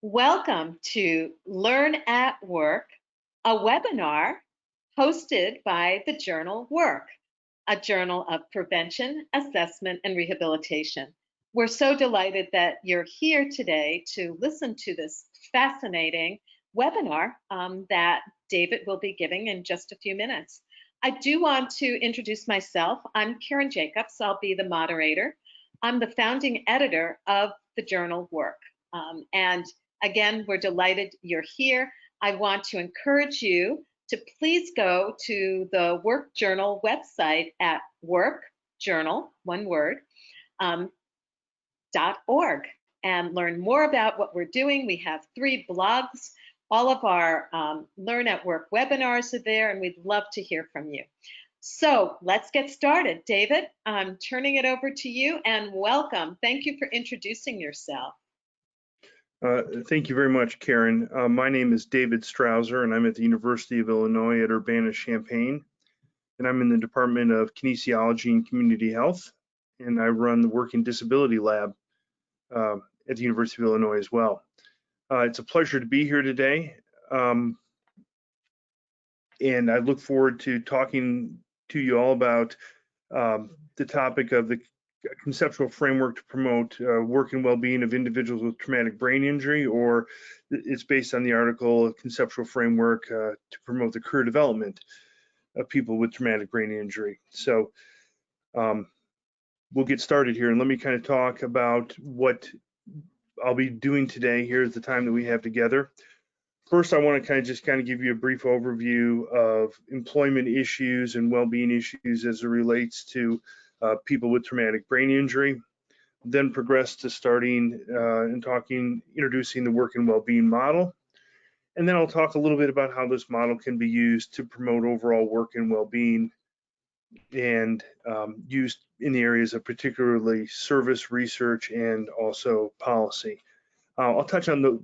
Welcome to Learn at Work, a webinar hosted by the journal Work, a journal of prevention, assessment, and rehabilitation. We're so delighted that you're here today to listen to this fascinating webinar that David will be giving in just a few minutes. I do want to introduce myself. I'm Karen Jacobs. I'll be the moderator. I'm the founding editor of the journal Work. And again, we're delighted you're here. I want to encourage you to please go to the Work Journal website at workjournal, one word, .org and learn more about what we're doing. We have 3 blogs. All of our Learn at Work webinars are there, and we'd love to hear from you. So let's get started. David, I'm turning it over to you, and welcome. Thank you for introducing yourself. Thank you very much, Karen. My name is David Strauser, and I'm at the University of Illinois at Urbana-Champaign, and I'm in the Department of Kinesiology and Community Health, and I run the Work and Disability Lab at the University of Illinois as well. It's a pleasure to be here today, and I look forward to talking to you all about the topic of the conceptual framework to promote work and well-being of individuals with traumatic brain injury, or it's based on the article Conceptual Framework to promote the career development of people with traumatic brain injury. So we'll get started here, and let me kind of talk about what I'll be doing today. Here's the time that we have together. First, I want to just give you a brief overview of employment issues and well-being issues as it relates to people with traumatic brain injury, then progress to starting and introducing the work and well-being model. And then I'll talk a little bit about how this model can be used to promote overall work and well-being and used in the areas of particularly service, research, and also policy. I'll touch on the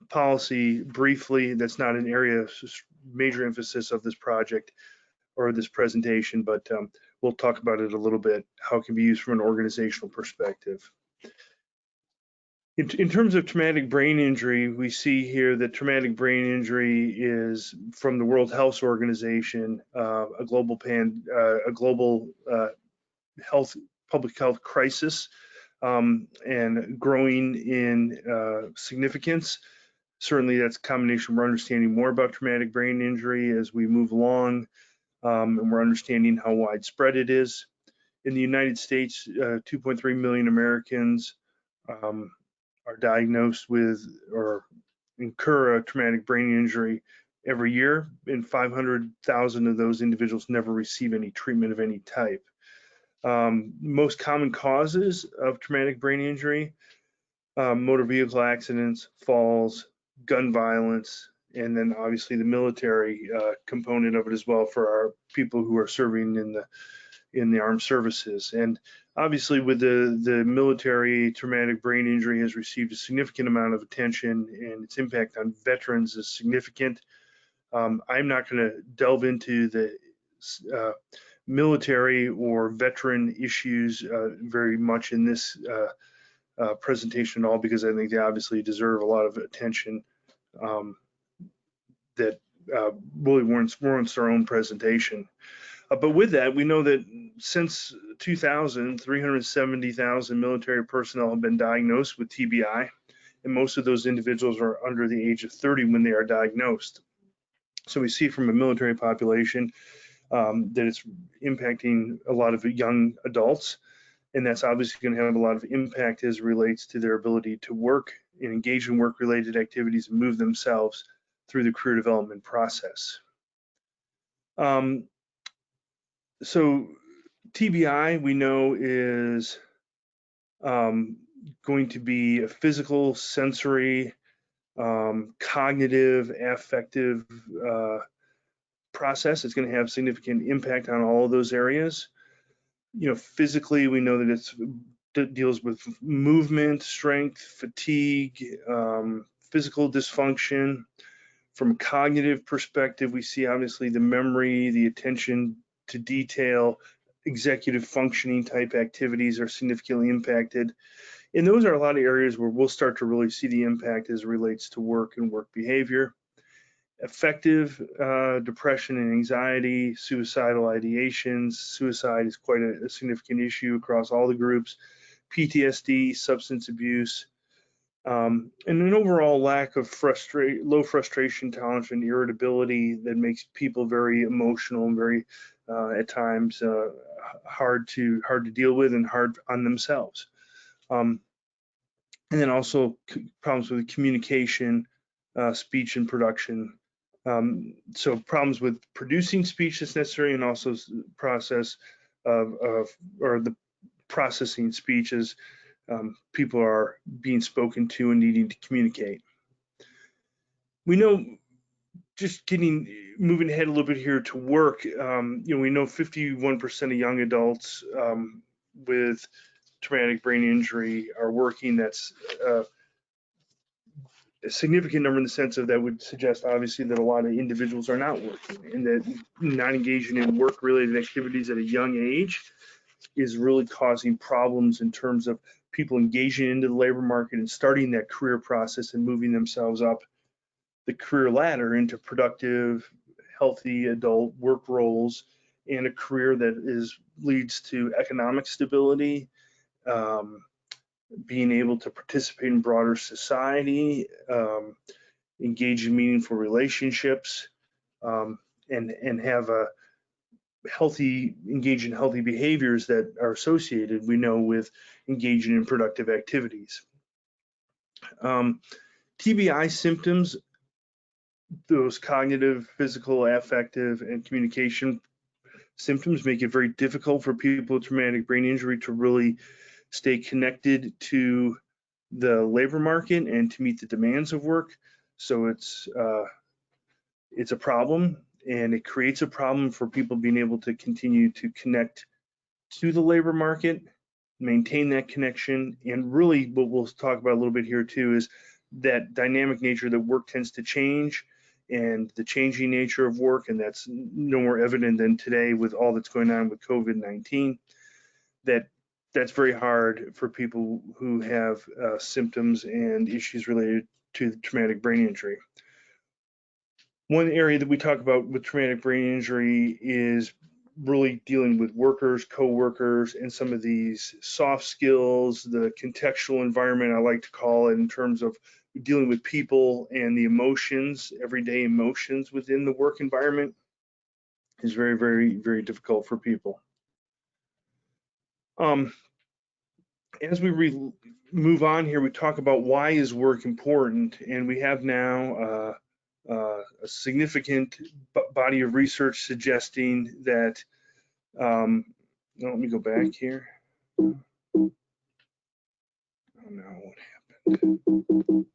policy briefly. That's not an area of major emphasis of this project or this presentation, but we'll talk about it a little bit, how it can be used from an organizational perspective. In terms of traumatic brain injury, we see here that traumatic brain injury is, from the World Health Organization, a global public health crisis, and growing in significance. Certainly, that's a combination. We're understanding more about traumatic brain injury as we move along. And we're understanding how widespread it is. In the United States, 2.3 million Americans are diagnosed with or incur a traumatic brain injury every year, and 500,000 of those individuals never receive any treatment of any type. Most common causes of traumatic brain injury: motor vehicle accidents, falls, gun violence, and then obviously the military component of it as well for our people who are serving in the armed services. And obviously with the military, traumatic brain injury has received a significant amount of attention, and its impact on veterans is significant. I'm not going to delve into the military or veteran issues very much in this presentation at all, because I think they obviously deserve a lot of attention that really warrants our own presentation. But with that, we know that since 2000, 370,000 military personnel have been diagnosed with TBI, and most of those individuals are under the age of 30 when they are diagnosed. So we see from a military population that it's impacting a lot of young adults, and that's obviously going to have a lot of impact as it relates to their ability to work and engage in work-related activities and move themselves through the career development process. So TBI, we know, is going to be a physical, sensory, cognitive, affective process. It's going to have significant impact on all of those areas. Physically, we know that it deals with movement, strength, fatigue, physical dysfunction. From a cognitive perspective, we see obviously the memory, the attention to detail, executive functioning type activities are significantly impacted. And those are a lot of areas where we'll start to really see the impact as it relates to work and work behavior. Affective depression and anxiety, suicidal ideations. Suicide is quite a significant issue across all the groups. PTSD, substance abuse, and an overall lack of low frustration tolerance and irritability that makes people very emotional and very, at times, hard to deal with and hard on themselves. And then also problems with communication, speech and production. So problems with producing speech that's necessary, and also process or the processing speech as people are being spoken to and needing to communicate. We know, just moving ahead a little bit here to work, we know 51% of young adults with traumatic brain injury are working. That's a significant number in the sense of that would suggest obviously that a lot of individuals are not working, and that not engaging in work-related activities at a young age is really causing problems in terms of people engaging into the labor market and starting that career process and moving themselves up the career ladder into productive, healthy adult work roles, and a career that leads to economic stability, being able to participate in broader society, engage in meaningful relationships, and have a engage in healthy behaviors that are associated, we know, with engaging in productive activities. TBI symptoms, those cognitive, physical, affective, and communication symptoms, make it very difficult for people with traumatic brain injury to really stay connected to the labor market and to meet the demands of work. So it's a problem, and it creates a problem for people being able to continue to connect to the labor market, maintain that connection. And really what we'll talk about a little bit here too is that dynamic nature that work tends to change, and the changing nature of work, and that's no more evident than today with all that's going on with COVID-19, that's very hard for people who have symptoms and issues related to traumatic brain injury. One area that we talk about with traumatic brain injury is really dealing with workers, co-workers, and some of these soft skills, the contextual environment, I like to call it, in terms of dealing with people and the emotions, everyday emotions within the work environment, is very, very, very difficult for people. As we move on here, we talk about why is work important, and we have now a significant body of research suggesting that, let me go back here. Oh no, what happened?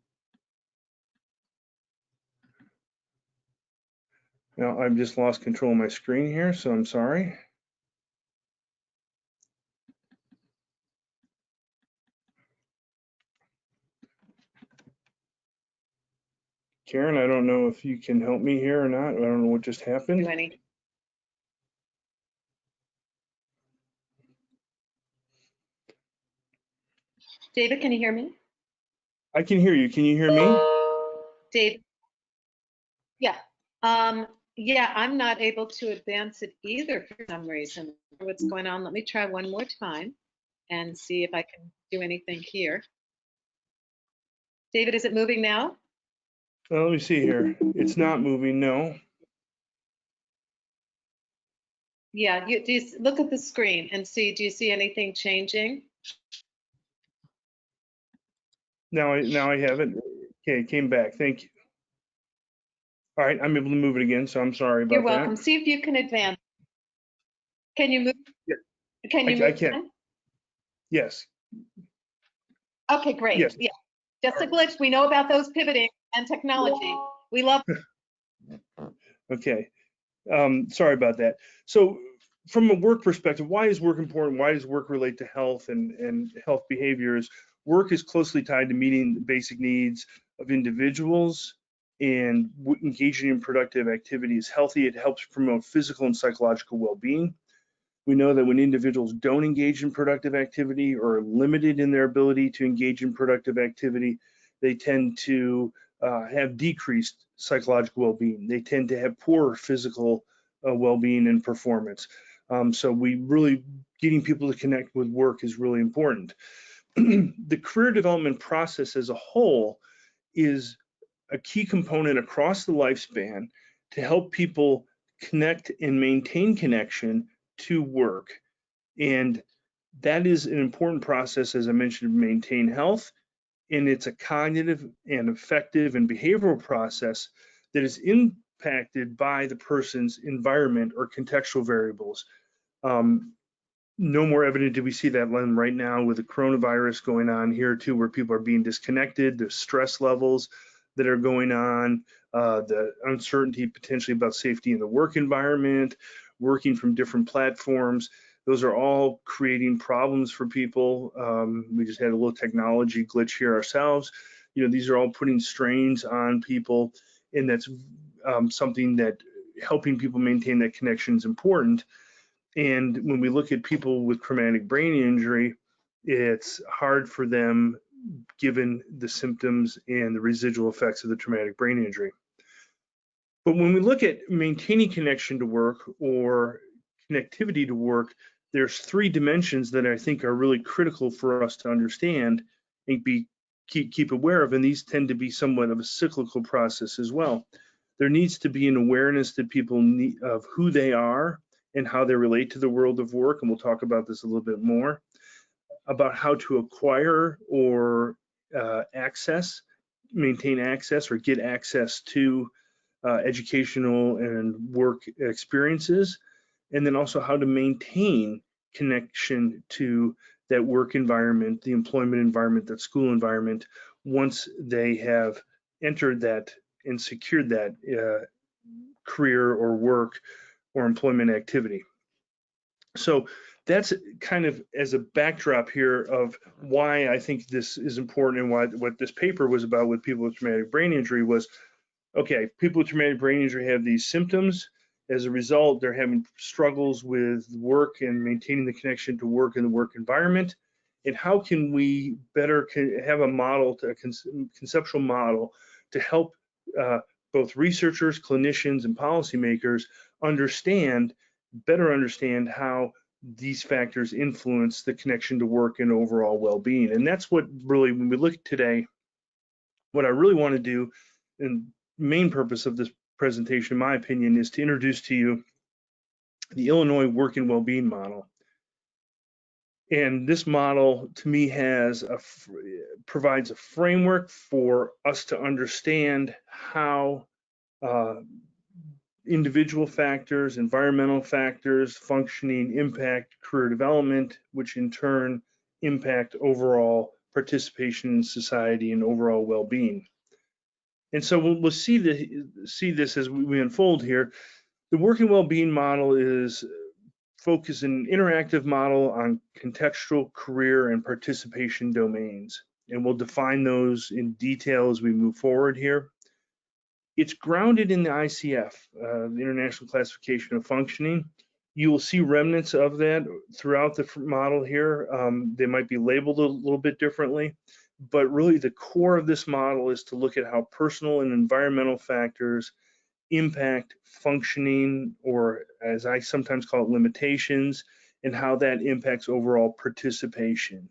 Now I've just lost control of my screen here, so I'm sorry. Karen, I don't know if you can help me here or not. I don't know what just happened. David, can you hear me? I can hear you. Can you hear me? David? Yeah. Yeah, I'm not able to advance it either for some reason. What's going on? Let me try one more time and see if I can do anything here. David, is it moving now? Well, let me see here. It's not moving, no. Yeah, do you look at the screen and see, do you see anything changing? Now I have it. Okay, it came back. Thank you. All right, I'm able to move it again, so I'm sorry about that. You're welcome. See if you can advance. Can you move? Yeah. Can you move? I can. Again? Yes. Okay, great. Yes. Yeah, just a glitch. We know about those pivoting and technology. We love. Okay. Sorry about that. So from a work perspective, why is work important? Why does work relate to health and health behaviors? Work is closely tied to meeting the basic needs of individuals, and engaging in productive activity is healthy. It helps promote physical and psychological well-being. We know that when individuals don't engage in productive activity or are limited in their ability to engage in productive activity, they tend to have decreased psychological well-being. They tend to have poor physical well-being and performance. So we really, getting people to connect with work is really important. The career development process as a whole is a key component across the lifespan to help people connect and maintain connection to work. And that is an important process, as I mentioned, to maintain health. And it's a cognitive and affective and behavioral process that is impacted by the person's environment or contextual variables. No more evident do we see that right now with the coronavirus going on here too, where people are being disconnected, the stress levels that are going on, the uncertainty potentially about safety in the work environment, working from different platforms. Those are all creating problems for people. We just had a little technology glitch here ourselves. You know, these are all putting strains on people, and that's something that helping people maintain that connection is important. And when we look at people with traumatic brain injury, it's hard for them given the symptoms and the residual effects of the traumatic brain injury. But when we look at maintaining connection to work or connectivity to work, there's three dimensions that I think are really critical for us to understand and keep aware of, and these tend to be somewhat of a cyclical process as well. There needs to be an awareness that people need of who they are and how they relate to the world of work, and we'll talk about this a little bit more, about how to acquire or maintain access or get access to educational and work experiences, and then also how to maintain connection to that work environment, the employment environment, that school environment, once they have entered that and secured that career or work or employment activity. So that's kind of as a backdrop here of why I think this is important and why what this paper was about with people with traumatic brain injury was, okay, people with traumatic brain injury have these symptoms. As a result, they're having struggles with work and maintaining the connection to work in the work environment. And how can we better have a model, a conceptual model to help both researchers, clinicians, and policymakers better understand how these factors influence the connection to work and overall well-being. And that's what really, when we look today, what I really want to do, and main purpose of this presentation, in my opinion, is to introduce to you the Illinois Work and Wellbeing Model. And this model, to me, provides a framework for us to understand how individual factors, environmental factors, functioning impact career development, which in turn impact overall participation in society and overall well-being. And so we'll see this as we unfold here. The work and well-being model is focused an interactive model on contextual, career, and participation domains. And we'll define those in detail as we move forward here. It's grounded in the ICF, the International Classification of Functioning. You will see remnants of that throughout the model here. They might be labeled a little bit differently, but really the core of this model is to look at how personal and environmental factors impact functioning, or as I sometimes call it, limitations, and how that impacts overall participation.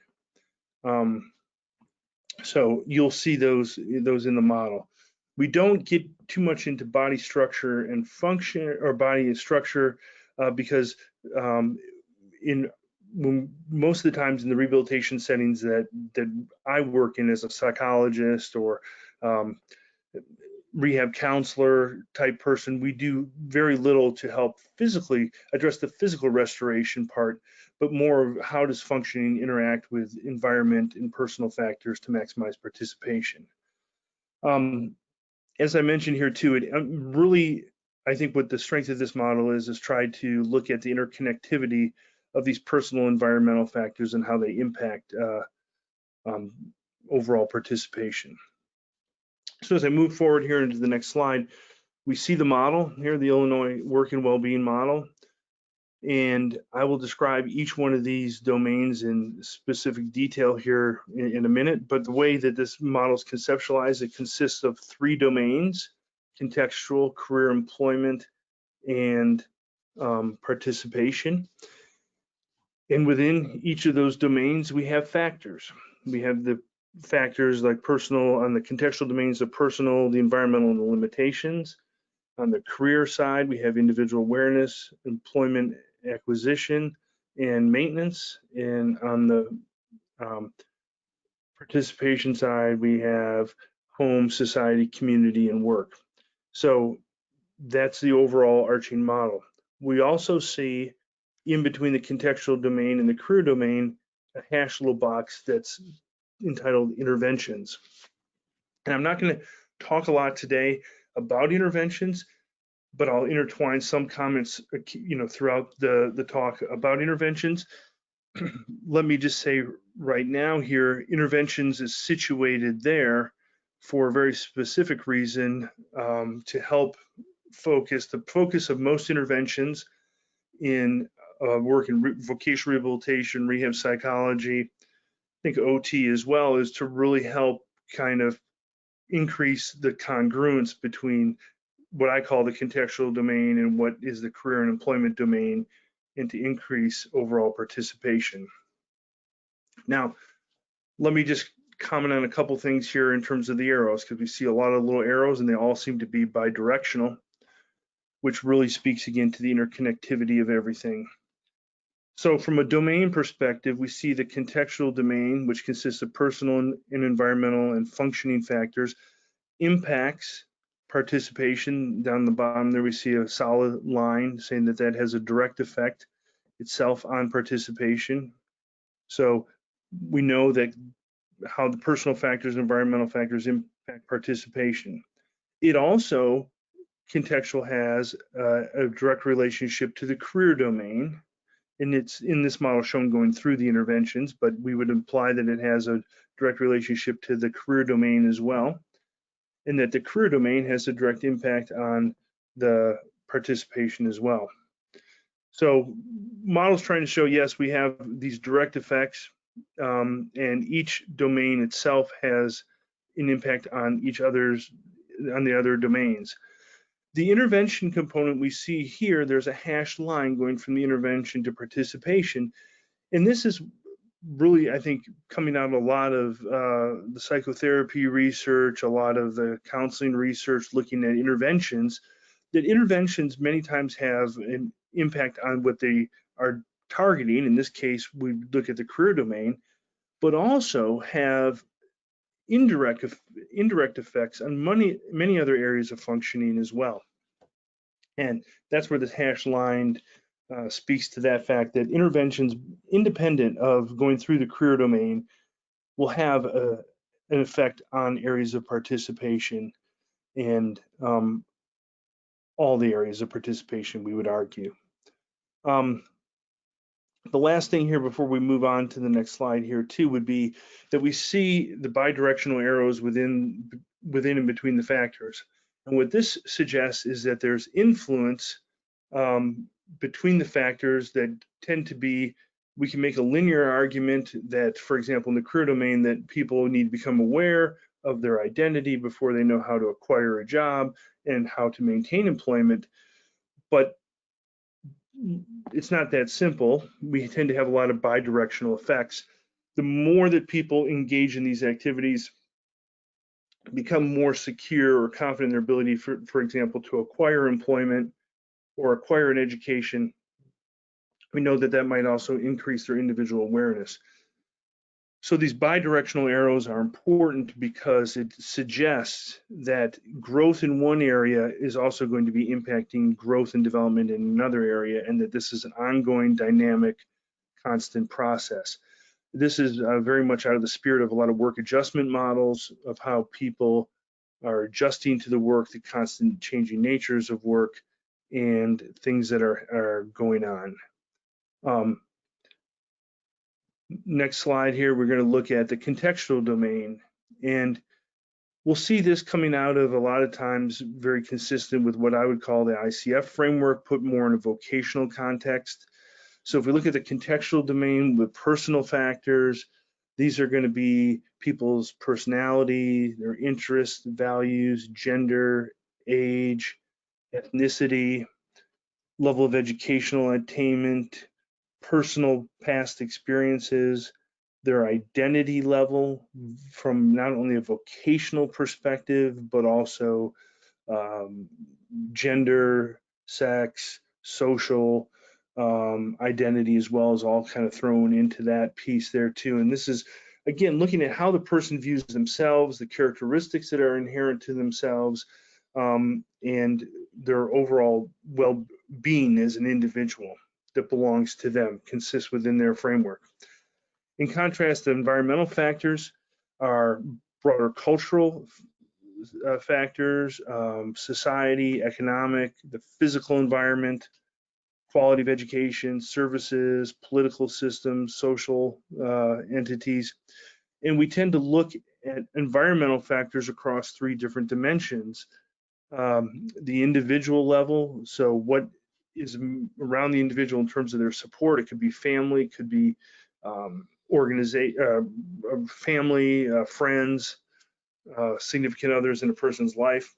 So you'll see those in the model. We don't get too much into body structure and function, or body and structure, because most of the times in the rehabilitation settings that I work in as a psychologist or rehab counselor type person, we do very little to help physically address the physical restoration part, but more of how does functioning interact with environment and personal factors to maximize participation. As I mentioned here too, it really, I think what the strength of this model is try to look at the interconnectivity of these personal environmental factors and how they impact overall participation. So as I move forward here into the next slide, we see the model here, the Illinois Work and Wellbeing Model. And I will describe each one of these domains in specific detail here in a minute, but the way that this model is conceptualized, it consists of 3 domains: contextual, career employment, and participation. And within each of those domains, we have factors. We have the factors like personal, on the contextual domains, the personal, the environmental, and the limitations. On the career side, we have individual awareness, employment acquisition, and maintenance. And on the um, participation side, we have home, society, community, and work. So that's the overall arching model. We also see in between the contextual domain and the career domain a hash little box that's entitled interventions. And I'm not going to talk a lot today about interventions, but I'll intertwine some comments, throughout the talk about interventions. Let me just say right now here, interventions is situated there for a very specific reason, to help focus. The focus of most interventions in work in vocational rehabilitation, rehab psychology, I think OT as well, is to really help kind of increase the congruence between what I call the contextual domain and what is the career and employment domain, and to increase overall participation. Now, let me just comment on a couple things here in terms of the arrows, because we see a lot of little arrows and they all seem to be bidirectional, which really speaks again to the interconnectivity of everything. So from a domain perspective, we see the contextual domain, which consists of personal and environmental and functioning factors, impacts participation. Down the bottom there, we see a solid line saying that that has a direct effect itself on participation. So we know that how the personal factors and environmental factors impact participation. It also, contextual, has a direct relationship to the career domain, and it's in this model shown going through the interventions, but we would imply that it has a direct relationship to the career domain as well, and that the career domain has a direct impact on the participation as well. So models trying to show, yes, we have these direct effects, and each domain itself has an impact on the other domains. The intervention component we see here, there's a hashed line going from the intervention to participation. And this is really, I think, coming out of a lot of the psychotherapy research, a lot of the counseling research looking at interventions, that interventions many times have an impact on what they are targeting. In this case, we look at the career domain, but also have indirect effects on many other areas of functioning as well. And that's where this hash line speaks to that fact that interventions independent of going through the career domain will have an effect on areas of participation, and all the areas of participation, we would argue. The last thing here before we move on to the next slide here too would be that we see the bidirectional arrows within and between the factors. And what this suggests is that there's influence between the factors that tend to be, we can make a linear argument that, for example, in the career domain, that people need to become aware of their identity before they know how to acquire a job and how to maintain employment. But it's not that simple. We tend to have a lot of bidirectional effects. The more that people engage in these activities, become more secure or confident in their ability, for example, to acquire employment or acquire an education, we know that that might also increase their individual awareness. So these bidirectional arrows are important because it suggests that growth in one area is also going to be impacting growth and development in another area, and that this is an ongoing, dynamic, constant process. This is very much out of the spirit of a lot of work adjustment models of how people are adjusting to the work, the constant changing natures of work, and things that are going on. Next slide here, we're going to look at the contextual domain. And We'll see this coming out of a lot of times very consistent with what I would call the ICF framework, put more in a vocational context. So if we look at the contextual domain with personal factors, these are going to be people's personality, their interests, values, gender, age, ethnicity, level of educational attainment, personal past experiences, their identity level from not only a vocational perspective, but also gender, sex, social identity as well, is all kind of thrown into that piece there too. And this is, again, looking at how the person views themselves, the characteristics that are inherent to themselves, and their overall well-being as an individual that belongs to them, consists within their framework. In contrast, the environmental factors are broader cultural factors, society, economic, the physical environment, quality of education, services, political systems, social entities. And we tend to look at environmental factors across three different dimensions. The individual level, so what is around the individual in terms of their support. It could be family, it could be family, friends, significant others in a person's life.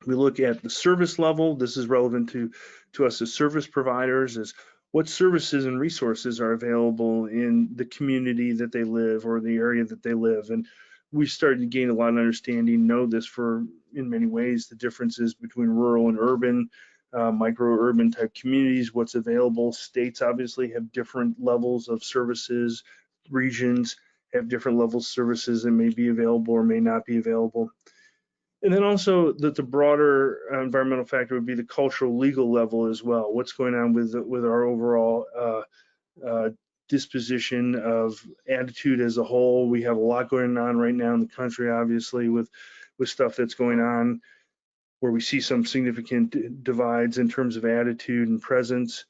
We look at the service level. This is relevant to us as service providers, is what services and resources are available in the community that they live or the area that they live. And we started to gain a lot of understanding, know this for, in many ways, the differences between rural and urban, micro-urban type communities, what's available. States obviously have different levels of services, regions have different levels of services that may be available or may not be available. And then also that the broader environmental factor would be the cultural legal level as well. What's going on with our overall disposition of attitude as a whole. We have a lot going on right now in the country, obviously, with stuff that's going on where we see some significant divides in terms of attitude and presence.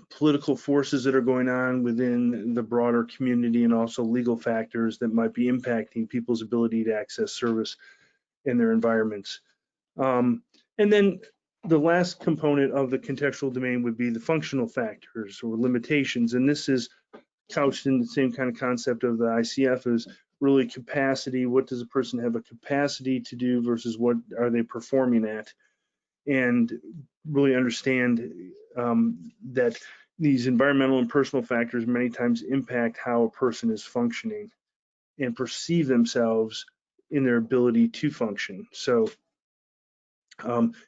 Political forces that are going on within the broader community, and also legal factors that might be impacting people's ability to access service in their environments. And then the last component of the contextual domain would be the functional factors or limitations. And this is couched in the same kind of concept of the ICF, is really capacity. What does a person have a capacity to do versus what are they performing at? And really understand that these environmental and personal factors many times impact how a person is functioning and perceive themselves in their ability to function. So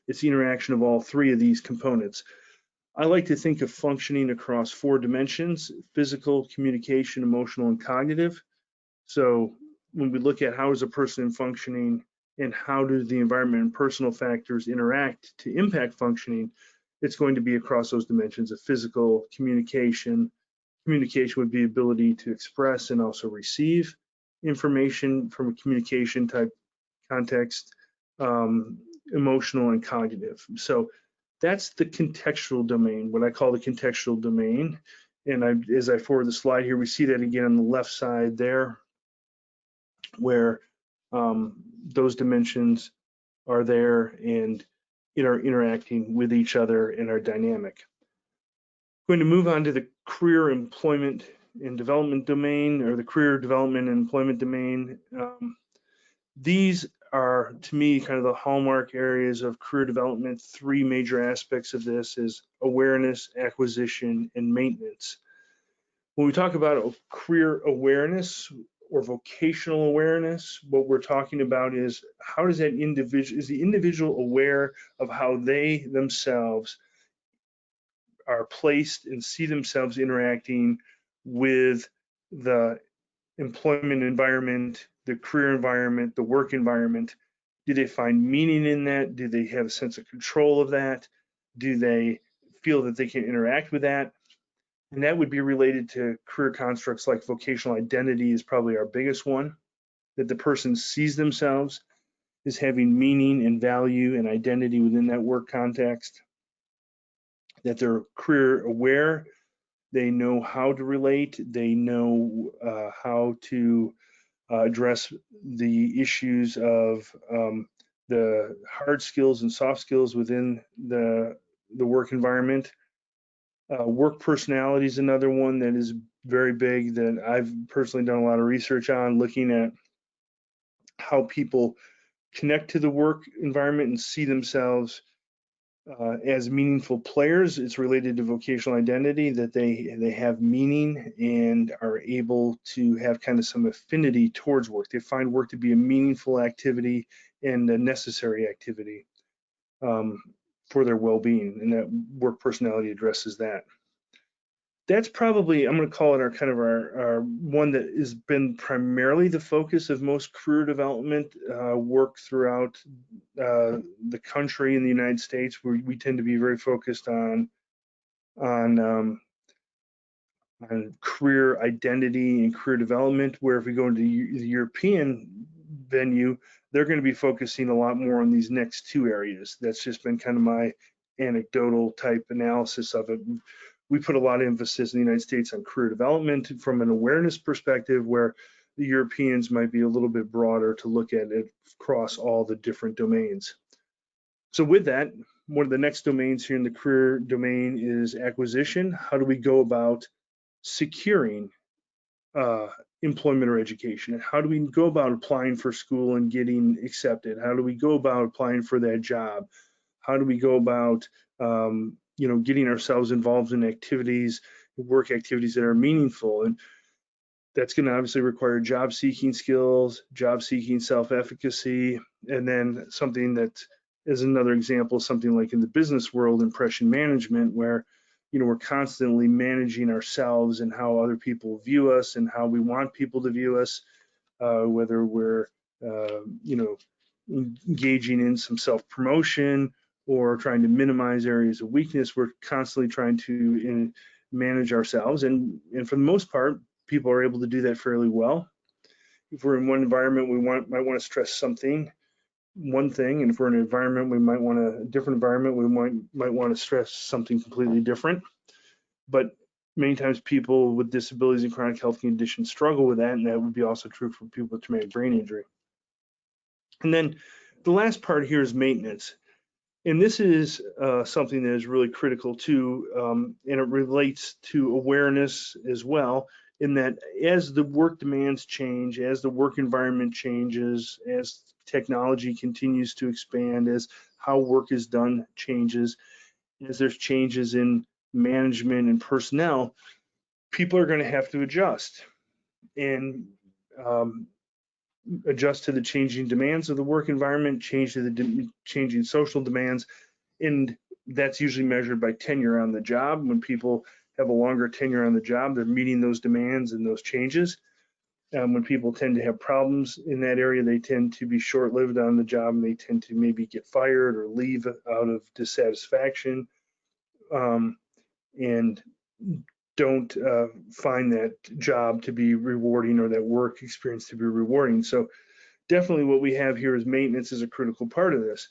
it's the interaction of all three of these components. I like to think of functioning across four dimensions: physical, communication, emotional, and cognitive. So when we look at how is a person functioning and how do the environment and personal factors interact to impact functioning, it's going to be across those dimensions of physical, communication. Communication would be ability to express and also receive information from a communication type context, emotional and cognitive. So that's the contextual domain, what I call the contextual domain. And as I forward the slide here, we see that again on the left side there, where those dimensions are there and are interacting with each other and are dynamic. Going to move on to the career employment and development domain, or the career development and employment domain. These are, to me, kind of the hallmark areas of career development. Three major aspects of this is awareness, acquisition, and maintenance. When we talk about career awareness or vocational awareness, what we're talking about is how does that individual, is the individual aware of how they themselves are placed and see themselves interacting with the employment environment, the career environment, the work environment? Do they find meaning in that? Do they have a sense of control of that? Do they feel that they can interact with that? And that would be related to career constructs like vocational identity is probably our biggest one, that the person sees themselves as having meaning and value and identity within that work context, that they're career aware, they know how to relate, they know how to address the issues of the hard skills and soft skills within the work environment. Work personality is another one that is very big that I've personally done a lot of research on, looking at how people connect to the work environment and see themselves as meaningful players. It's related to vocational identity, that they have meaning and are able to have kind of some affinity towards work. They find work to be a meaningful activity and a necessary activity for their well-being, and that work personality addresses that. That's probably, I'm going to call it our one that has been primarily the focus of most career development work throughout the country in the United States, where we tend to be very focused on career identity and career development, where if we go into the European venue, they're going to be focusing a lot more on these next two areas. That's just been kind of my anecdotal type analysis of it. We put a lot of emphasis in the United States on career development from an awareness perspective, where the Europeans might be a little bit broader to look at it across all the different domains. So with that, one of the next domains here in the career domain is acquisition. How do we go about securing employment or education? How do we go about applying for school and getting accepted? How do we go about applying for that job? How do we go about getting ourselves involved in activities, work activities that are meaningful? And that's going to obviously require job seeking skills, job seeking self-efficacy, and then something that is another example, something like in the business world, impression management, where we're constantly managing ourselves and how other people view us and how we want people to view us, whether we're engaging in some self-promotion or trying to minimize areas of weakness. We're constantly trying to manage ourselves, and for the most part, people are able to do that fairly well. If we're in one environment, we might want to stress one thing, and if we're in an environment, a different environment, we might want to stress something completely different. But many times people with disabilities and chronic health conditions struggle with that, and that would be also true for people with traumatic brain injury. And then the last part here is maintenance. And this is something that is really critical too, and it relates to awareness as well, in that as the work demands change, as the work environment changes, as technology continues to expand, as how work is done changes, as there's changes in management and personnel, people are going to have to adjust and adjust to the changing demands of the work environment, change to the changing social demands. And that's usually measured by tenure on the job. When people have a longer tenure on the job, they're meeting those demands and those changes. When people tend to have problems in that area, they tend to be short-lived on the job, and they tend to maybe get fired or leave out of dissatisfaction, and don't find that job to be rewarding or that work experience to be rewarding. So definitely what we have here is maintenance is a critical part of this.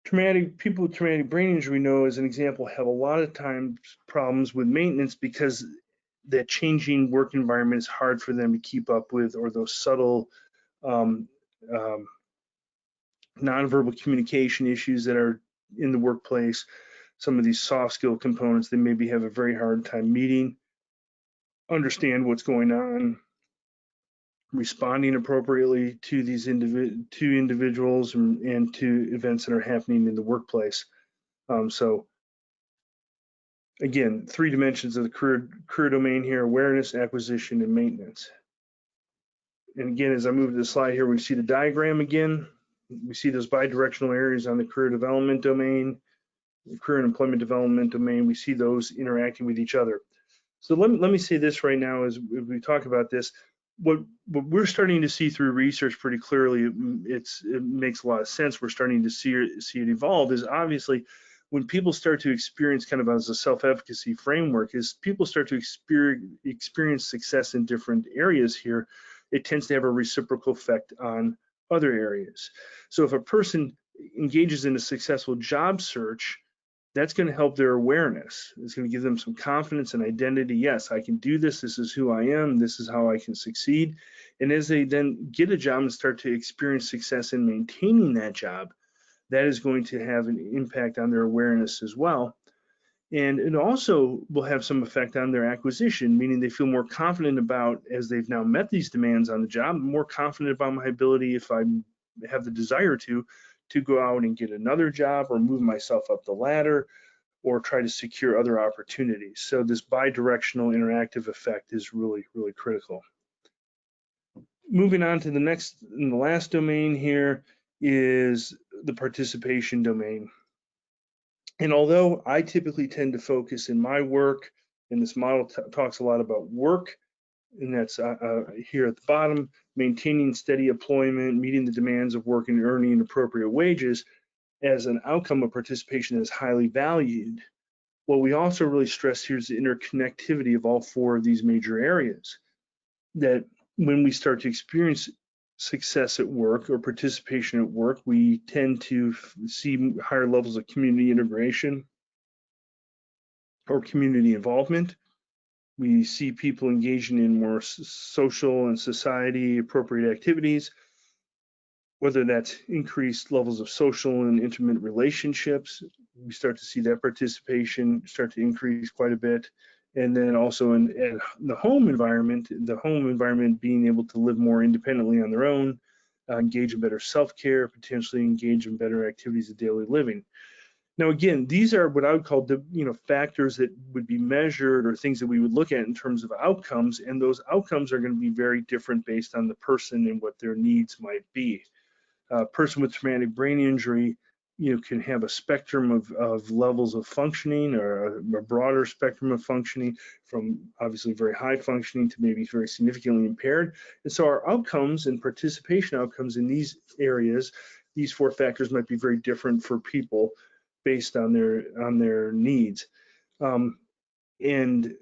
People with traumatic brain injury, we know, as an example, have a lot of times problems with maintenance because that changing work environment is hard for them to keep up with, or those subtle nonverbal communication issues that are in the workplace. Some of these soft skill components, they maybe have a very hard time meeting, understand what's going on, responding appropriately to these individuals and to events that are happening in the workplace. So again, 3 dimensions of the career domain here: awareness, acquisition, and maintenance. And again, as I move to the slide here, we see the diagram again. We see those bidirectional areas on the career development domain, the career and employment development domain. We see those interacting with each other. So let me say this right now as we talk about this. What we're starting to see through research pretty clearly, it makes a lot of sense. We're starting to see it evolve, is obviously when people start to experience, kind of as a self-efficacy framework, is people start to experience success in different areas here, it tends to have a reciprocal effect on other areas. So if a person engages in a successful job search, that's going to help their awareness. It's going to give them some confidence and identity. Yes, I can do this. This is who I am. This is how I can succeed. And as they then get a job and start to experience success in maintaining that job, that is going to have an impact on their awareness as well. And it also will have some effect on their acquisition, meaning they feel more confident about, as they've now met these demands on the job, more confident about my ability, if I have the desire to go out and get another job or move myself up the ladder or try to secure other opportunities. So this bi-directional interactive effect is really, really critical. Moving on to the next and the last domain here is the participation domain. And although I typically tend to focus in my work, and this model talks a lot about work, and that's here at the bottom, maintaining steady employment, meeting the demands of work, and earning appropriate wages as an outcome of participation is highly valued. What we also really stress here is the interconnectivity of all four of these major areas. That when we start to experience success at work or participation at work, we tend to see higher levels of community integration or community involvement. We see people engaging in more social and society appropriate activities, whether that's increased levels of social and intimate relationships. We start to see that participation start to increase quite a bit. And then also in the home environment being able to live more independently on their own, engage in better self-care, potentially engage in better activities of daily living. Now, again, these are what I would call the factors that would be measured or things that we would look at in terms of outcomes, and those outcomes are going to be very different based on the person and what their needs might be. A person with traumatic brain injury can have a spectrum of levels of functioning, or a broader spectrum of functioning, from obviously very high functioning to maybe very significantly impaired. And so our outcomes and participation outcomes in these areas, these four factors might be very different for people based on their needs. And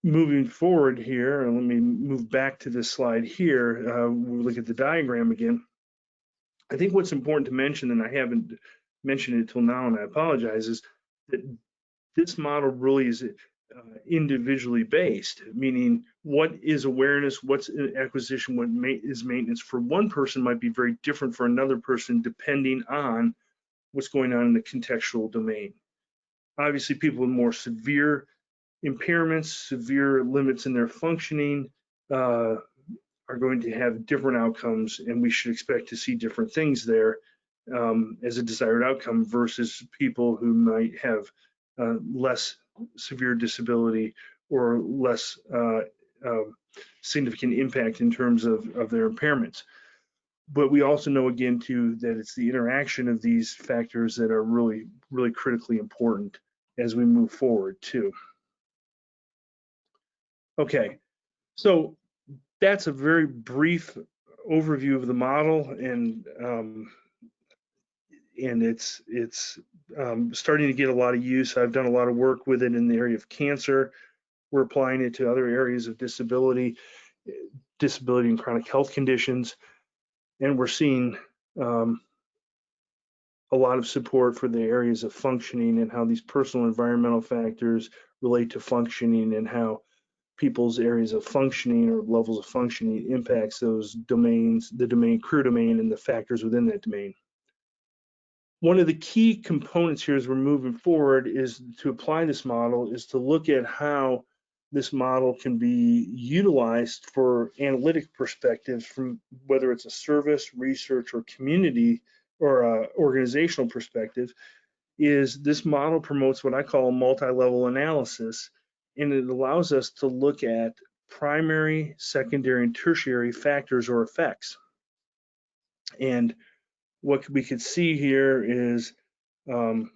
moving forward here, and let me move back to this slide here, we'll look at the diagram again. I think what's important to mention, and I haven't mentioned it till now, and I apologize, is that this model really is individually based, meaning what is awareness, what's acquisition, what is maintenance for one person might be very different for another person depending on what's going on in the contextual domain. Obviously, people with more severe impairments, severe limits in their functioning, are going to have different outcomes, and we should expect to see different things there as a desired outcome versus people who might have less severe disability or less significant impact in terms of their impairments. But we also know, again, too, that it's the interaction of these factors that are really, really critically important as we move forward, too. Okay, so that's a very brief overview of the model, and it's starting to get a lot of use. I've done a lot of work with it in the area of cancer. We're applying it to other areas of disability and chronic health conditions, and we're seeing a lot of support for the areas of functioning and how these personal environmental factors relate to functioning, and how people's areas of functioning or levels of functioning impacts those domains, the domain, career domain, and the factors within that domain. One of the key components here as we're moving forward is to apply this model, is to look at how this model can be utilized for analytic perspectives, from whether it's a service, research, or community or organizational perspective. Is this model promotes what I call multi-level analysis, and it allows us to look at primary, secondary, and tertiary factors or effects. And what we could see here is, going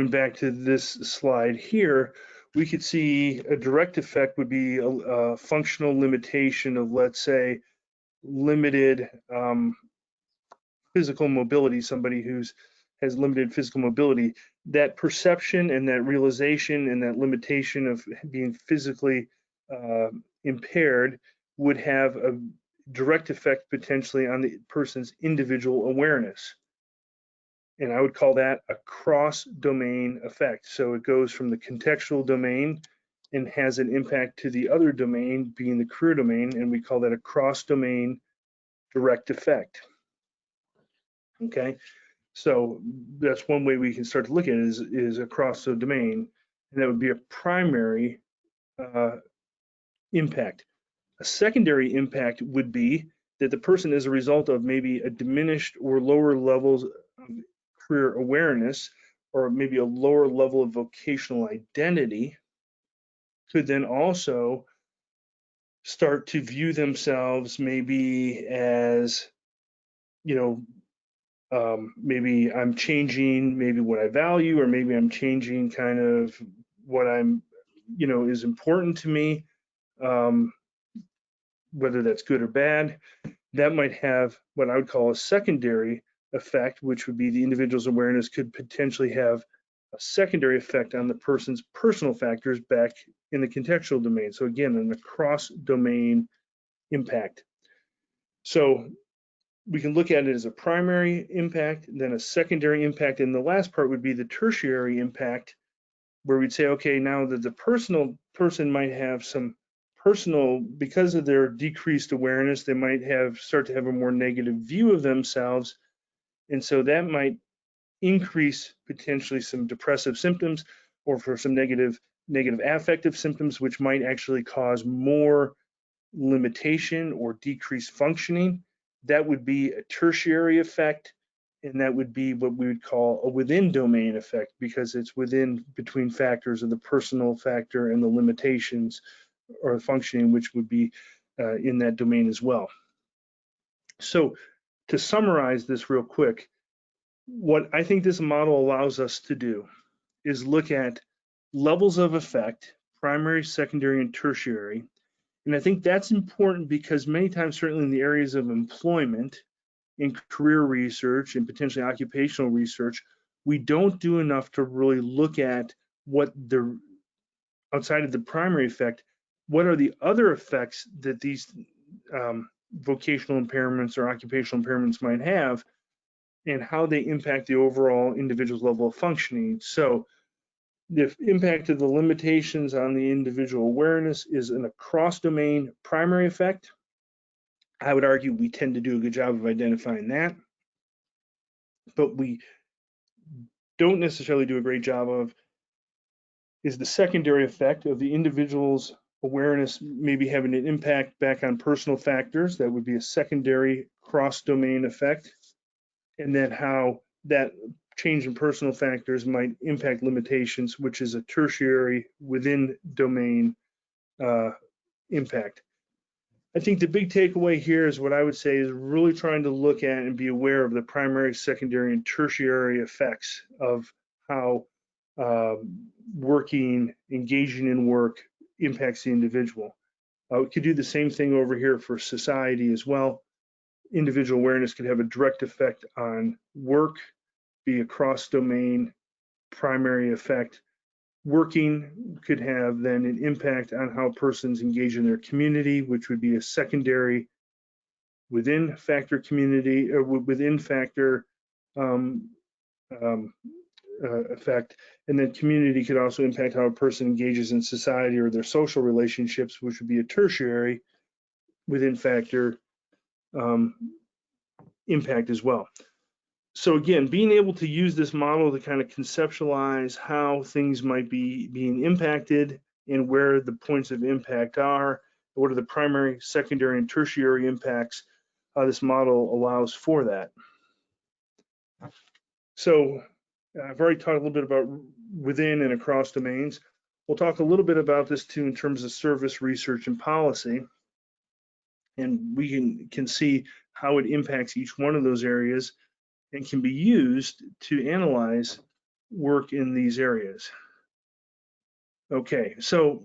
back to this slide here, we could see a direct effect would be a functional limitation of, let's say, limited physical mobility, somebody has limited physical mobility. That perception and that realization and that limitation of being physically impaired would have a direct effect potentially on the person's individual awareness. And I would call that a cross-domain effect. So it goes from the contextual domain and has an impact to the other domain, being the career domain, and we call that a cross-domain direct effect. Okay, so that's one way we can start to look at it is across the domain, and that would be a primary impact. A secondary impact would be that the person, as a result of maybe a diminished or lower levels of career awareness, or maybe a lower level of vocational identity, could then also start to view themselves maybe as, maybe I'm changing maybe what I value, or maybe I'm changing kind of what I'm, is important to me, whether that's good or bad. That might have what I would call a secondary effect, which would be the individual's awareness could potentially have a secondary effect on the person's personal factors back in the contextual domain. So again, an cross-domain impact. So we can look at it as a primary impact, then a secondary impact, and the last part would be the tertiary impact, where we'd say, okay, now that the person might have some personal, because of their decreased awareness, they might start to have a more negative view of themselves, and so that might increase potentially some depressive symptoms, or for some negative affective symptoms, which might actually cause more limitation or decreased functioning. That would be a tertiary effect, and that would be what we would call a within domain effect, because it's between factors of the personal factor and the limitations or functioning, which would be in that domain as well. So to summarize this real quick, what I think this model allows us to do is look at levels of effect, primary, secondary, and tertiary. And I think that's important because many times, certainly in the areas of employment, in career research, and potentially occupational research, we don't do enough to really look at what the, outside of the primary effect, what are the other effects that these vocational impairments or occupational impairments might have, and how they impact the overall individual's level of functioning. So the impact of the limitations on the individual awareness is an across-domain primary effect. I would argue we tend to do a good job of identifying that, but we don't necessarily do a great job of is the secondary effect of the individual's awareness maybe having an impact back on personal factors. That would be a secondary cross-domain effect, and then how that change in personal factors might impact limitations, which is a tertiary within domain impact. I think the big takeaway here is what I would say is really trying to look at and be aware of the primary, secondary, and tertiary effects of how engaging in work impacts the individual. We could do the same thing over here for society as well. Individual awareness could have a direct effect on work, be a cross-domain primary effect. Working could have then an impact on how persons engage in their community, which would be a secondary within factor community, or within factor effect. And then community could also impact how a person engages in society or their social relationships, which would be a tertiary within factor impact as well. So again, being able to use this model to kind of conceptualize how things might be being impacted and where the points of impact are, what are the primary, secondary, and tertiary impacts, this model allows for that. So I've already talked a little bit about within and across domains. We'll talk a little bit about this too in terms of service, research, and policy. And we can see how it impacts each one of those areas and can be used to analyze work in these areas. Okay, so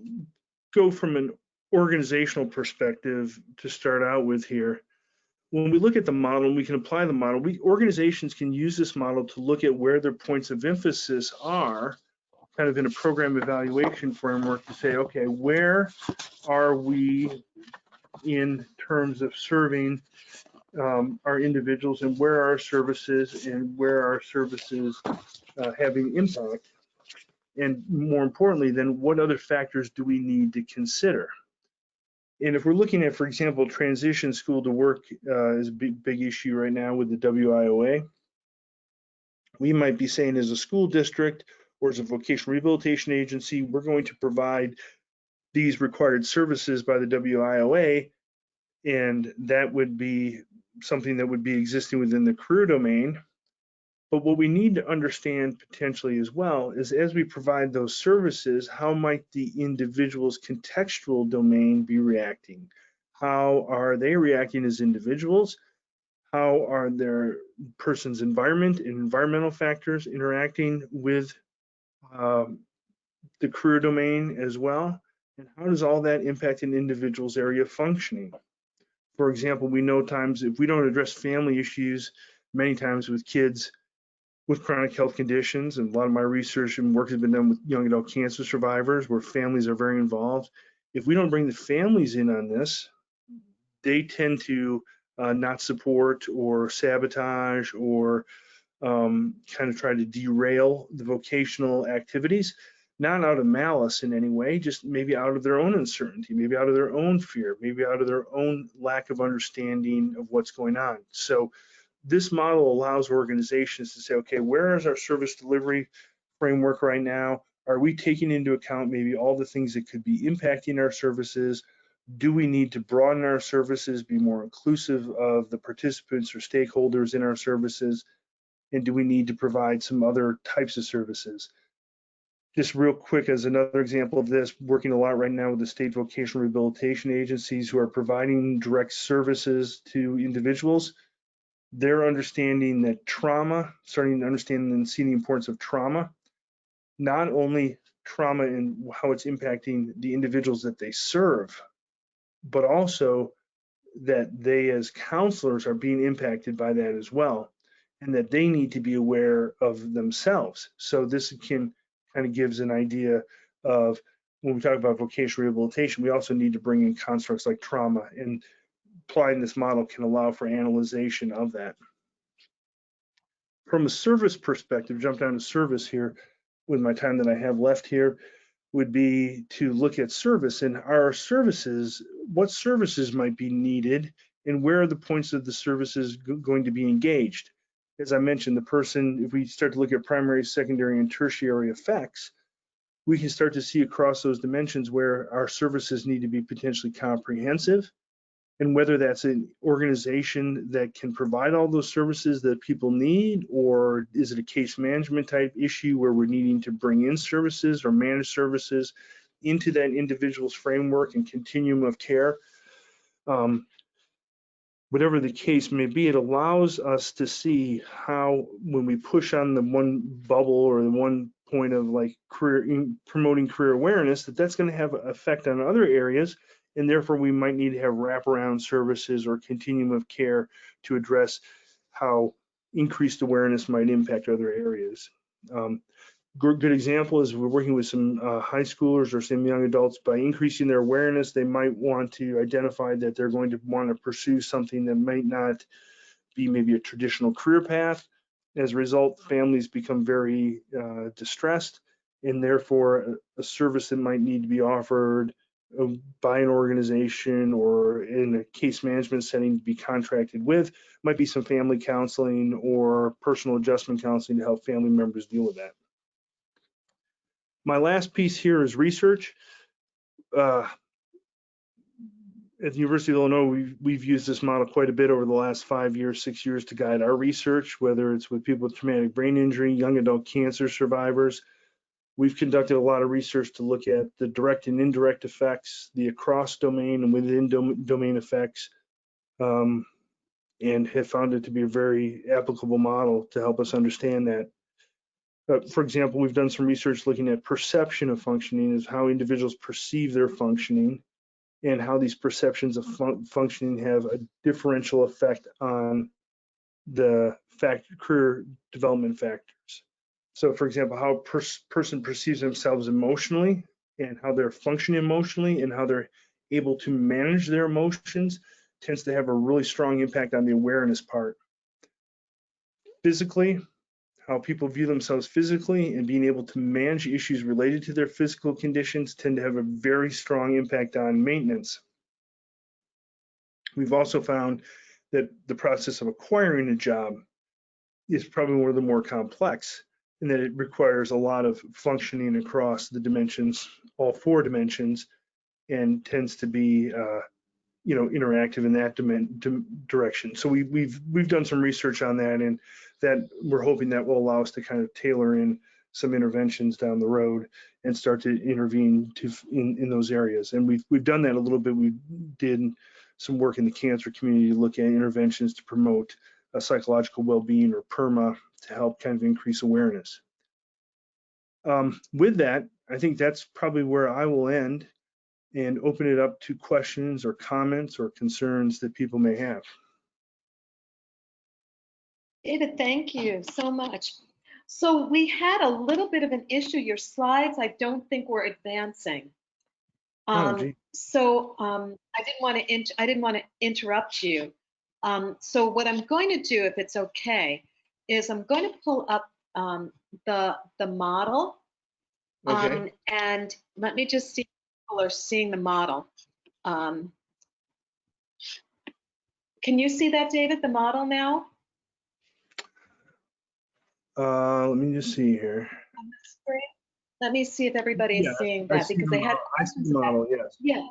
go from an organizational perspective to start out with here. When we look at the model, we can apply the model. Organizations can use this model to look at where their points of emphasis are, kind of in a program evaluation framework, to say, okay, where are we in terms of serving our individuals, and where are services, and where are services having impact, And more importantly, then what other factors do we need to consider? And if we're looking at, for example, transition school to work is a big issue right now with the WIOA. We might be saying as a school district or as a vocational rehabilitation agency, we're going to provide these required services by the WIOA, and that would be something that would be existing within the career domain. But what we need to understand potentially as well is as we provide those services, how might the individual's contextual domain be reacting? How are they reacting as individuals? How are their person's environment and environmental factors interacting with the career domain as well? And how does all that impact an individual's area of functioning? For example, we know times if we don't address family issues, many times with kids with chronic health conditions, and a lot of my research and work has been done with young adult cancer survivors where families are very involved. If we don't bring the families in on this, they tend to not support or sabotage or kind of try to derail the vocational activities, not out of malice in any way, just maybe out of their own uncertainty, maybe out of their own fear, maybe out of their own lack of understanding of what's going on. So this model allows organizations to say, okay, where is our service delivery framework right now? Are we taking into account maybe all the things that could be impacting our services? Do we need to broaden our services, be more inclusive of the participants or stakeholders in our services? And do we need to provide some other types of services? Just real quick as another example of this, working a lot right now with the state vocational rehabilitation agencies who are providing direct services to individuals. They're understanding that trauma, starting to understand and see the importance of trauma, not only trauma and how it's impacting the individuals that they serve, but also that they as counselors are being impacted by that as well, and that they need to be aware of themselves. So this can kind of gives an idea of when we talk about vocational rehabilitation, we also need to bring in constructs like trauma, and applying this model can allow for analyzation of that. From a service perspective, jump down to service here with my time that I have left here, would be to look at service and our services, what services might be needed and where are the points of the services going to be engaged. As I mentioned, the person, if we start to look at primary, secondary, and tertiary effects, we can start to see across those dimensions where our services need to be potentially comprehensive, and whether that's an organization that can provide all those services that people need, or is it a case management type issue where we're needing to bring in services or manage services into that individual's framework and continuum of care. Whatever the case may be, it allows us to see how, when we push on the one bubble or the one point of like promoting career awareness, that's going to have an effect on other areas, and therefore we might need to have wraparound services or continuum of care to address how increased awareness might impact other areas. Good example is we're working with some high schoolers or some young adults. By increasing their awareness, they might want to identify that they're going to want to pursue something that might not be maybe a traditional career path. As a result, families become very distressed, and therefore a service that might need to be offered by an organization or in a case management setting to be contracted with might be some family counseling or personal adjustment counseling to help family members deal with that. My last piece here is research. At the University of Illinois, we've used this model quite a bit over the last 5 years, 6 years to guide our research, whether it's with people with traumatic brain injury, young adult cancer survivors. We've conducted a lot of research to look at the direct and indirect effects, the across domain and within domain effects, and have found it to be a very applicable model to help us understand that. For example, we've done some research looking at perception of functioning, is how individuals perceive their functioning and how these perceptions of functioning have a differential effect on the career development factors. So for example, how a person perceives themselves emotionally and how they're functioning emotionally and how they're able to manage their emotions tends to have a really strong impact on the awareness part. Physically, how people view themselves physically, and being able to manage issues related to their physical conditions tend to have a very strong impact on maintenance. We've also found that the process of acquiring a job is probably one of the more complex, in that it requires a lot of functioning across the dimensions, all 4 dimensions, and tends to be interactive in that direction. So we've done some research on that, and that we're hoping that will allow us to kind of tailor in some interventions down the road and start to intervene in those areas. And we've done that a little bit. We did some work in the cancer community to look at interventions to promote psychological well-being, or PERMA, to help kind of increase awareness. With that, I think that's probably where I will end and open it up to questions or comments or concerns that people may have. David, thank you so much. So we had a little bit of an issue. Your slides, I don't think were advancing. So I didn't want to interrupt you. So what I'm going to do, if it's okay, is I'm going to pull up the model. Okay. And let me just see if people are seeing the model. Can you see that, David, the model now? Let me just see here. Let me see if everybody is seeing that, because they had questions model, about, yes. Yeah,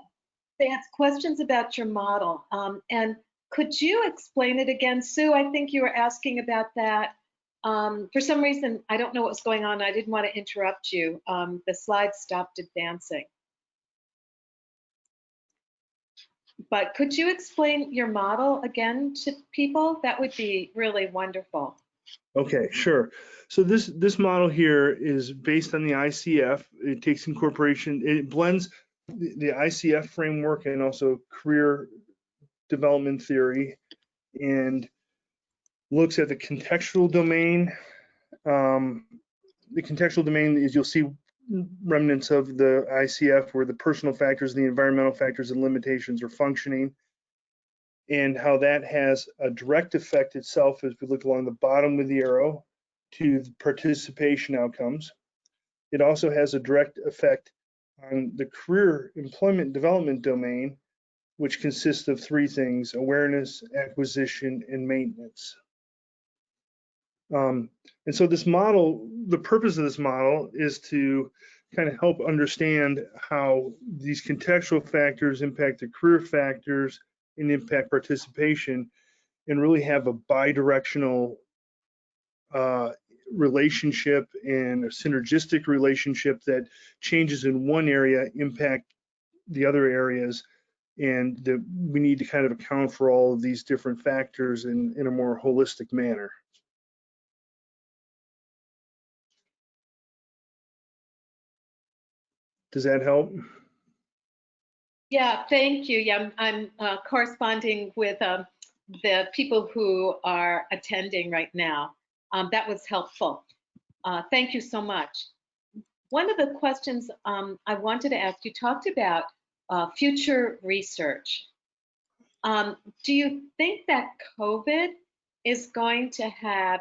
they had questions about your model. And could you explain it again, Sue? I think you were asking about that. For some reason, I don't know what was going on. I didn't want to interrupt you. The slides stopped advancing. But could you explain your model again to people? That would be really wonderful. Okay, sure. So this model here is based on the ICF. It takes incorporation, it blends the ICF framework and also career development theory, and looks at the contextual domain. The contextual domain is, you'll see remnants of the ICF, where the personal factors, the environmental factors, and limitations are functioning, and how that has a direct effect itself, as we look along the bottom with the arrow, to the participation outcomes. It also has a direct effect on the career employment development domain, which consists of 3 things: awareness, acquisition, and maintenance. And so this model, the purpose of this model is to kind of help understand how these contextual factors impact the career factors and impact participation, and really have a bidirectional relationship and a synergistic relationship that changes in one area impact the other areas, and that we need to kind of account for all of these different factors in a more holistic manner. Does that help? Yeah, thank you. Yeah, I'm corresponding with the people who are attending right now. That was helpful. Thank you so much. One of the questions I wanted to ask, you talked about future research. Do you think that COVID is going to have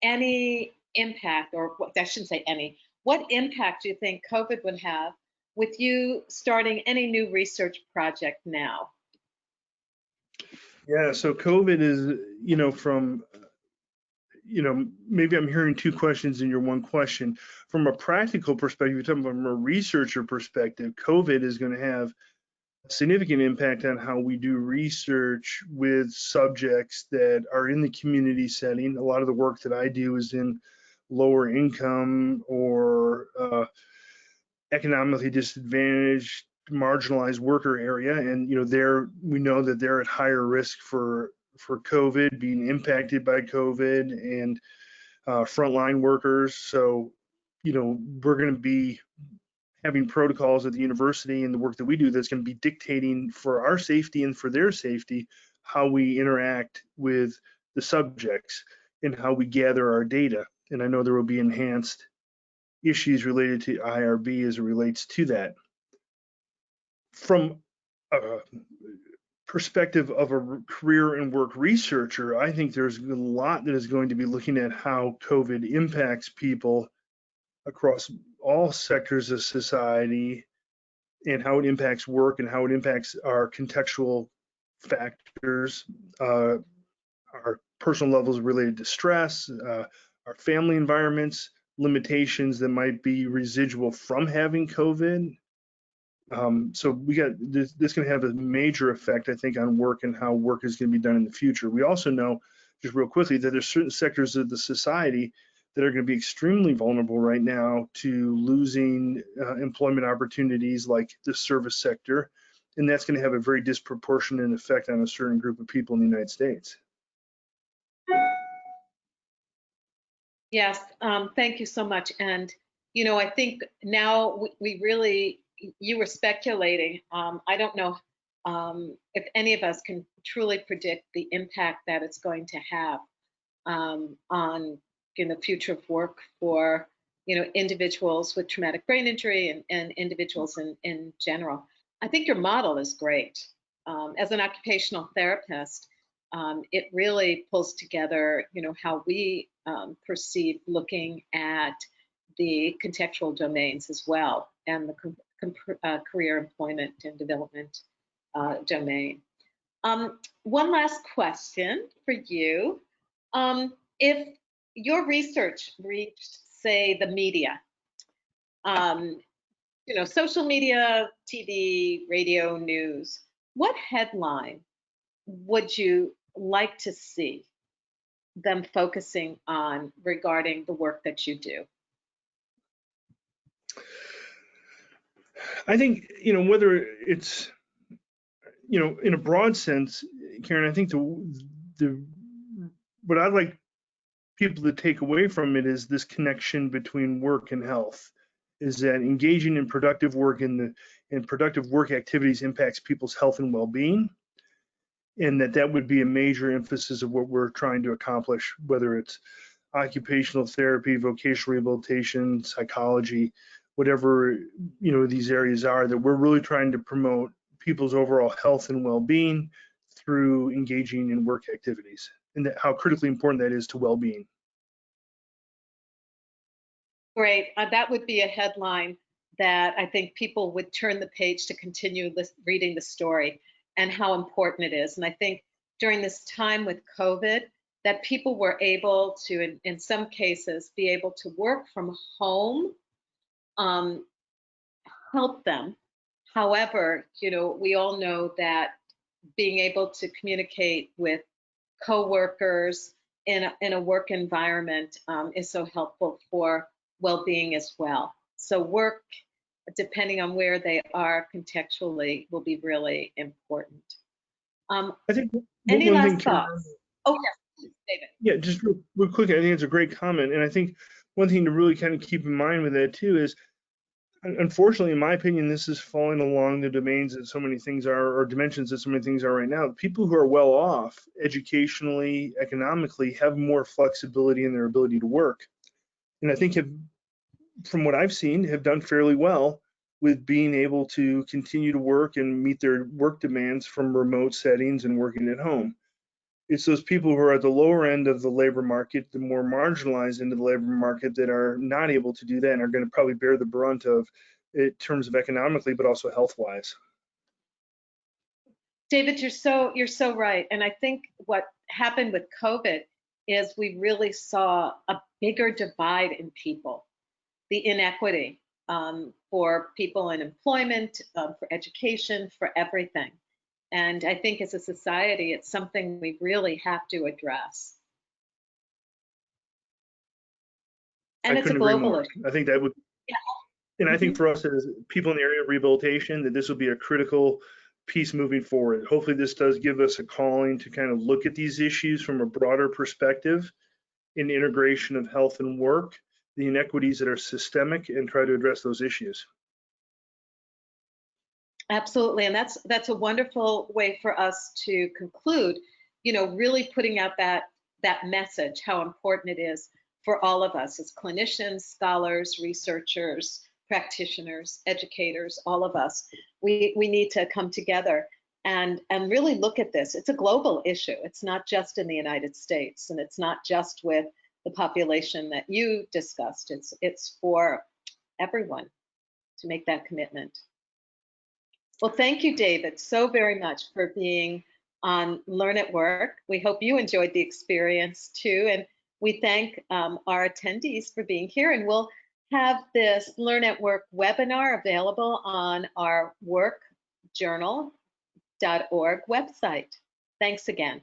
any impact, or I shouldn't say any, what impact do you think COVID would have with you starting any new research project now? Yeah, so COVID is, maybe I'm hearing 2 questions in your one question. From a practical perspective, you're talking from a researcher perspective, COVID is going to have a significant impact on how we do research with subjects that are in the community setting. A lot of the work that I do is in lower income or economically disadvantaged, marginalized worker area, and we know that they're at higher risk for COVID, being impacted by COVID, and frontline workers. So we're going to be having protocols at the university and the work that we do that's going to be dictating for our safety and for their safety how we interact with the subjects and how we gather our data. And I know there will be enhanced issues related to IRB as it relates to that. From a perspective of a career and work researcher, I think there's a lot that is going to be looking at how COVID impacts people across all sectors of society and how it impacts work and how it impacts our contextual factors, our personal levels related to stress, our family environments, limitations that might be residual from having COVID. So we got this going to have a major effect, I think, on work and how work is going to be done in the future. We also know, just real quickly, that there's certain sectors of the society that are going to be extremely vulnerable right now to losing employment opportunities, like the service sector, and that's going to have a very disproportionate effect on a certain group of people in the United States. Yes, thank you so much. And, you know, I think now we really, you were speculating. I don't know if any of us can truly predict the impact that it's going to have on the future of work for, individuals with traumatic brain injury and individuals in general. I think your model is great. As an occupational therapist, it really pulls together, how we perceive looking at the contextual domains as well, and the career employment and development domain. One last question for you. If your research reached, say, the media, social media, TV, radio, news, what headline would you like to see them focusing on regarding the work that you do? I think, whether it's, in a broad sense, Karen, I think what I'd like people to take away from it is this connection between work and health, is that engaging in productive work and productive work activities impacts people's health and well-being, and that would be a major emphasis of what we're trying to accomplish, whether it's occupational therapy, vocational rehabilitation, psychology, whatever these areas are, that we're really trying to promote people's overall health and well-being through engaging in work activities, and how critically important that is to well-being. Great. That would be a headline that I think people would turn the page to continue reading the story and how important it is. And I think during this time with COVID, that people were able to, in some cases, be able to work from home, help them. However, we all know that being able to communicate with coworkers in a work environment is so helpful for well-being as well. So work, depending on where they are contextually, will be really important. I think any last thoughts? Oh, yes, David. Yeah, just real quick, I think it's a great comment. And I think one thing to really kind of keep in mind with that too is, unfortunately, in my opinion, this is falling along the domains that so many things are, or dimensions that so many things are right now. People who are well off educationally, economically, have more flexibility in their ability to work. And I think from what I've seen, have done fairly well with being able to continue to work and meet their work demands from remote settings and working at home. It's those people who are at the lower end of the labor market, the more marginalized end of the labor market, that are not able to do that and are going to probably bear the brunt of it in terms of economically, but also health-wise. David, you're so right. And I think what happened with COVID is we really saw a bigger divide in people, the inequity for people in employment, for education, for everything. And I think as a society, it's something we really have to address. And it's a global issue. I think that would, yeah. And I think for us as people in the area of rehabilitation, that this will be a critical piece moving forward. Hopefully this does give us a calling to kind of look at these issues from a broader perspective in integration of health and work, the inequities that are systemic, and try to address those issues. Absolutely, and that's a wonderful way for us to conclude, really putting out that message, how important it is for all of us as clinicians, scholars, researchers, practitioners, educators, all of us. We need to come together and really look at this. It's a global issue. It's not just in the United States, and it's not just with the population that you discussed. It's for everyone to make that commitment. Well, thank you, David, so very much for being on Learn at Work. We hope you enjoyed the experience too, and we thank our attendees for being here, and we'll have this Learn at Work webinar available on our workjournal.org website. Thanks again.